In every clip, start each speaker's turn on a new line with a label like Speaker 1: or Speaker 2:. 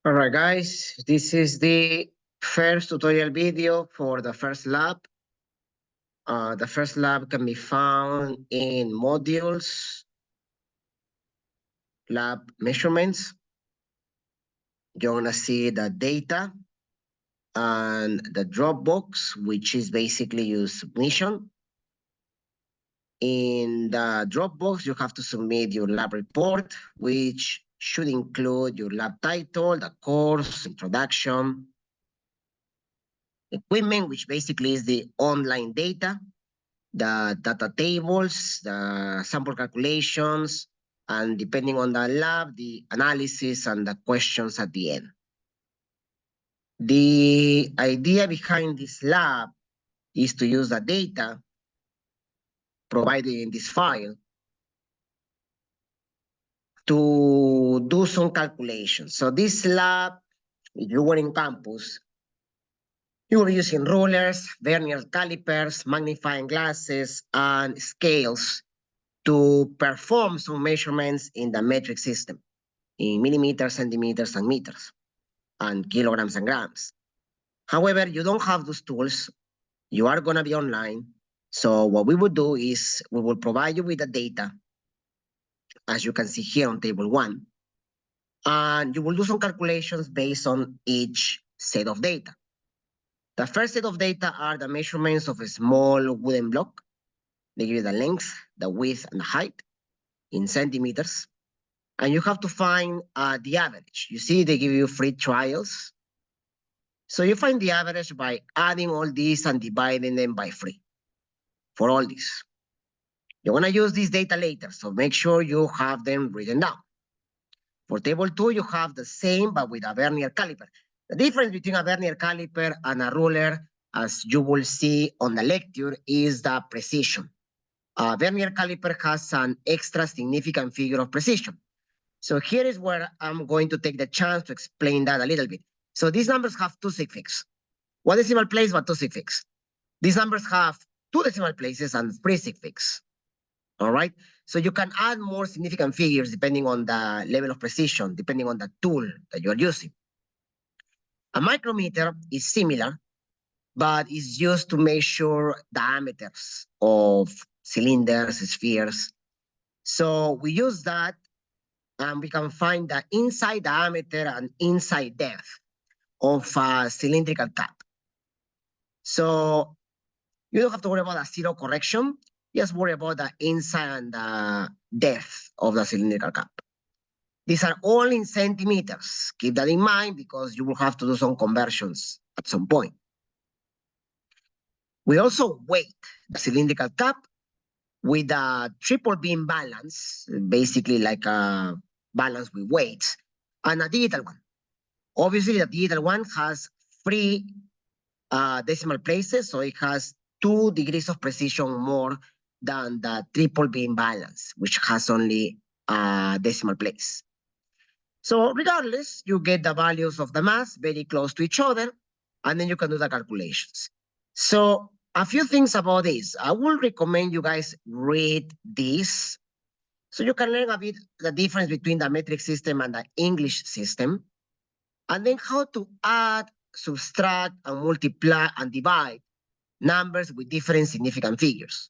Speaker 1: All right, guys, this is the first tutorial video for the first lab. The first lab can be found in modules, lab measurements. You're gonna see the data and the Dropbox, which is basically your submission. In the Dropbox, you have to submit your lab report, which should include your lab title, the course, introduction, equipment, which basically is the online data, the data tables, the sample calculations, and depending on the lab, the analysis and the questions at the end. The idea behind this lab is to use the data provided in this file to do some calculations. So this lab, if you were in campus, you were using rulers, vernier calipers, magnifying glasses, and scales to perform some measurements in the metric system in millimeters, centimeters, and meters, and kilograms and grams. However, you don't have those tools. You are going to be online. So what we would do is we will provide you with the data, as you can see here on table 1, and you will do some calculations based on each set of data. The first set of data are the measurements of a small wooden block. They give you the length, the width, and the height in centimeters. And you have to find the average. You see, they give you free trials. So you find the average by adding all these and dividing them by 3 for all these. You want to use this data later, so make sure you have them written down. For table 2, you have the same, but with a vernier caliper. The difference between a vernier caliper and a ruler, as you will see on the lecture, is the precision. A vernier caliper has an extra significant figure of precision. So here is where I'm going to take the chance to explain that a little bit. So these numbers have 2 sig figs. 1 decimal place, but 2 sig figs. These numbers have 2 decimal places and 3 sig figs. All right. So you can add more significant figures depending on the level of precision, depending on the tool that you're using. A micrometer is similar, but is used to measure diameters of cylinders, spheres. So we use that, and we can find the inside diameter and inside depth of a cylindrical cap. So you don't have to worry about a zero correction. Just worry about the inside and the depth of the cylindrical cap. These are all in centimeters. Keep that in mind because you will have to do some conversions at some point. We also weight the cylindrical cap with a triple beam balance, basically like a balance with weights, and a digital one. Obviously, the digital one has 3 decimal places, so it has 2 degrees of precision more than the triple beam balance, which has only a decimal place. So regardless, you get the values of the mass very close to each other, and then you can do the calculations. So a few things about this. I will recommend you guys read this so you can learn a bit the difference between the metric system and the English system, and then how to add, subtract, and multiply and divide numbers with different significant figures.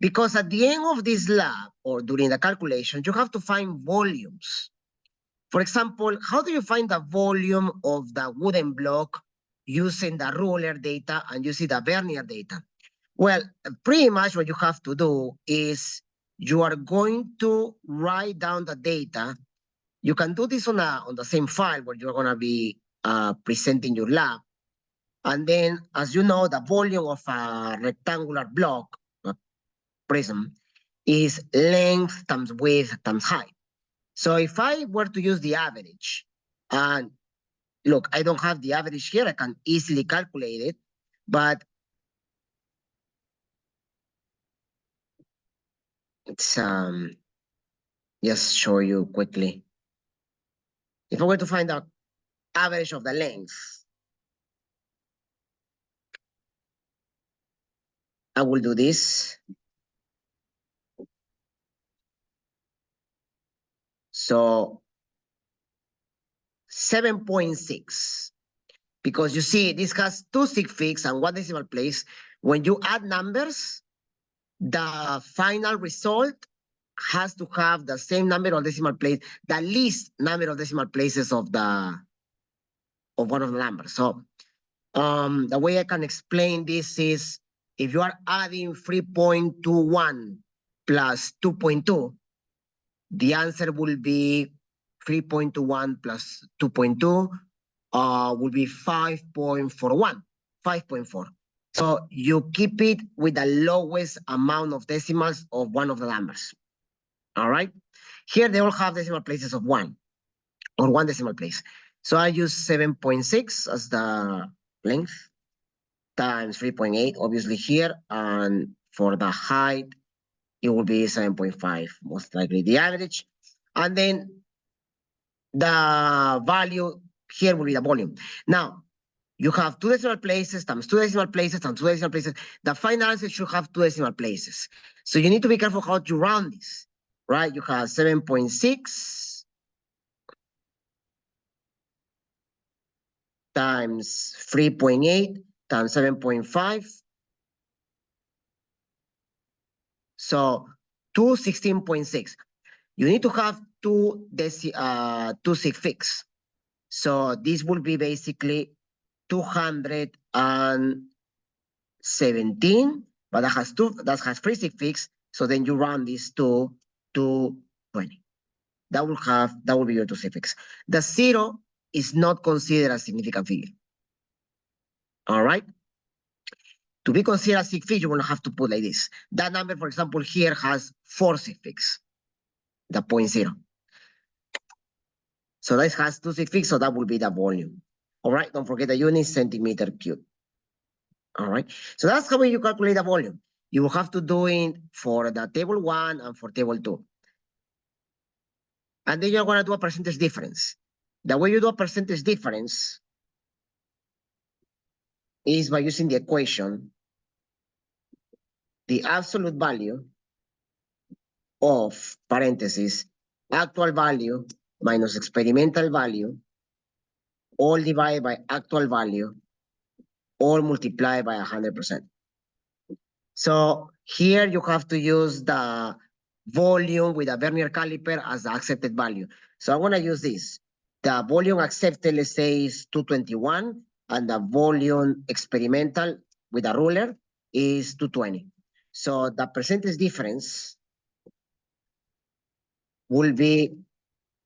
Speaker 1: Because at the end of this lab or during the calculation, you have to find volumes. For example, how do you find the volume of the wooden block using the ruler data and using the vernier data? Well, pretty much what you have to do is you are going to write down the data. You can do this on the same file where you're going to be presenting your lab. And then, as you know, the volume of a rectangular block, a prism, is length times width times height. So if I were to use the average, and look, I don't have the average here, I can easily calculate it, but it's just show you quickly. If I were to find the average of the length, I will do this. So 7.6. Because you see, this has two sig figs and one decimal place. When you add numbers, the final result has to have the same number of decimal place, the least number of decimal places of one of the numbers. So the way I can explain this is if you are adding 3.21 plus 2.2, the answer will be 3.21 plus 2.2 will be 5.41, 5.4. So you keep it with the lowest amount of decimals of one of the numbers. All right. Here they all have decimal places of 1 or 1 decimal place. So I use 7.6 as the length times 3.8, obviously here. And for the height, it will be 7.5, most likely the average. And then the value here will be the volume. Now, you have 2 decimal places times 2 decimal places times 2 decimal places. The final answer should have 2 decimal places. So you need to be careful how to round this, right? You have 7.6 times 3.8 times 7.5. So 216.6. You need to have two sig figs. So this will be basically 217, but that has 3 sig figs. So then you round this to 220. That will be your 2 sig figs. The 0 is not considered a significant figure. All right. To be considered a sig fig, you're going to have to put like this. That number, for example, here has 4 sig figs. The 0.0. So this has 2 sig figs, so that will be the volume. All right, don't forget the unit, centimeter cube. All right, so that's how you calculate the volume. You will have to do it for the table 1 and for table 2. And then you're going to do a percentage difference. The way you do a percentage difference is by using the equation, the absolute value of parentheses, actual value minus experimental value, all divided by actual value, all multiplied by 100%. So here you have to use the volume with a vernier caliper as the accepted value. So I'm going to use this. The volume accepted, let's say, is 221, and the volume experimental with a ruler is 220. So the percentage difference will be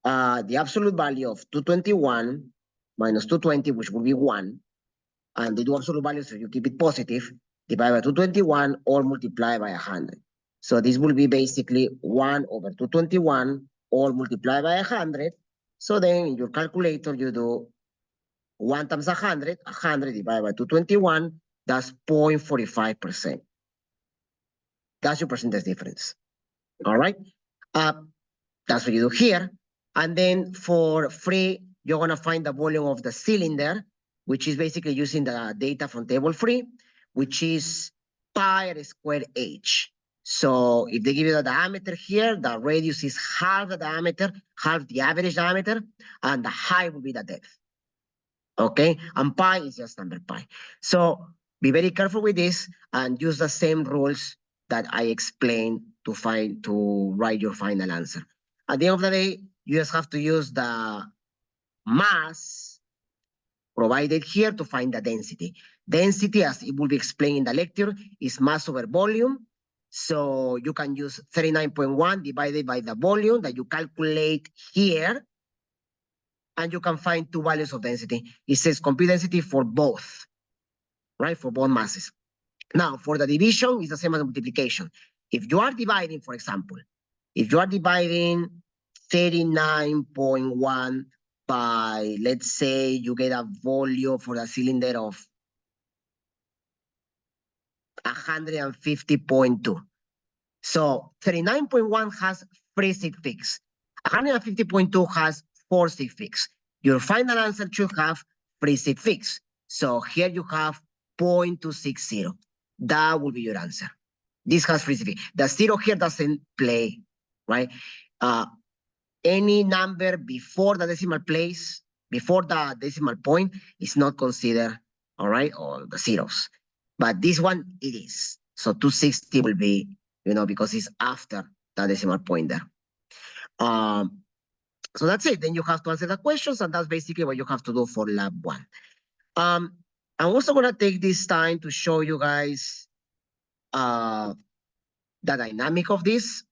Speaker 1: the absolute value of 221 minus 220, which will be 1. And they do absolute values, so you keep it positive, divide by 221 or multiply by 100. So this will be basically 1 over 221 or multiply by 100. So then in your calculator, you do 1 times 100 divided by 221, that's 0.45%. That's your percentage difference. All right. That's what you do here. And then for free, you're going to find the volume of the cylinder, which is basically using the data from table 3, which is pi squared h. So if they give you the diameter here, the radius is half the diameter, half the average diameter, and the height will be the depth. Okay, and pi is just number pi. So be very careful with this and use the same rules that I explained to write your final answer. At the end of the day, you just have to use the mass provided here to find the density. Density, as it will be explained in the lecture, is mass over volume. So you can use 39.1 divided by the volume that you calculate here, and you can find 2 values of density. It says compute density for both, right? For both masses. Now, for the division, it's the same as multiplication. If you are dividing, for example, if you are dividing 39.1 by, let's say, you get a volume for the cylinder of 150.2. So 39.1 has 3 sig figs. 150.2 has 4 sig figs. Your final answer should have 3 sig figs. So here you have 0.260. That will be your answer. This has 3 sig figs. The 0 here doesn't play, right? Any number before the decimal place before the decimal point is not considered, all right, or the zeros. But this one, it is. So 260 will be, because it's after the decimal point there. So that's it. Then you have to answer the questions, and that's basically what you have to do for lab 1. I'm also going to take this time to show you guys the dynamic of this.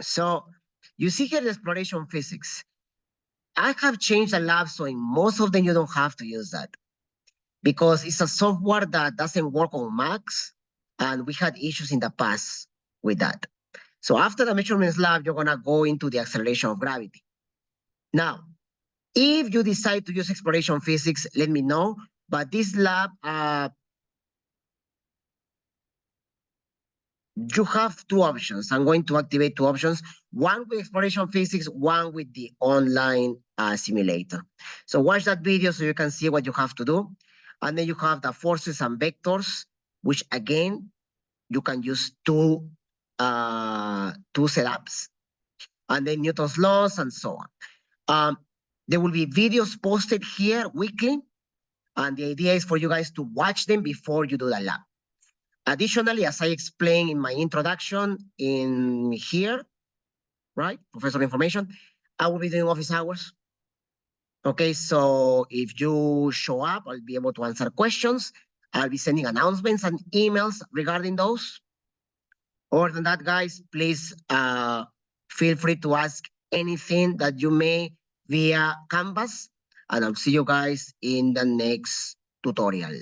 Speaker 1: So you see here the exploration physics. I have changed the lab, so in most of them you don't have to use that, because it's a software that doesn't work on Macs, and we had issues in the past with that. So after the measurements lab, you're going to go into the acceleration of gravity. Now, if you decide to use exploration physics, let me know. But this lab, you have 2 options. I'm going to activate 2 options, one with exploration physics, one with the online simulator. So watch that video so you can see what you have to do. And then you have the forces and vectors, which again, you can use two setups. And then Newton's laws and so on. There will be videos posted here weekly. And the idea is for you guys to watch them before you do the lab. Additionally, as I explained in my introduction in here, right, Professor of Information, I will be doing office hours. Okay, so if you show up, I'll be able to answer questions. I'll be sending announcements and emails regarding those. Other than that, guys, please feel free to ask anything that you may via Canvas, and I'll see you guys in the next tutorial.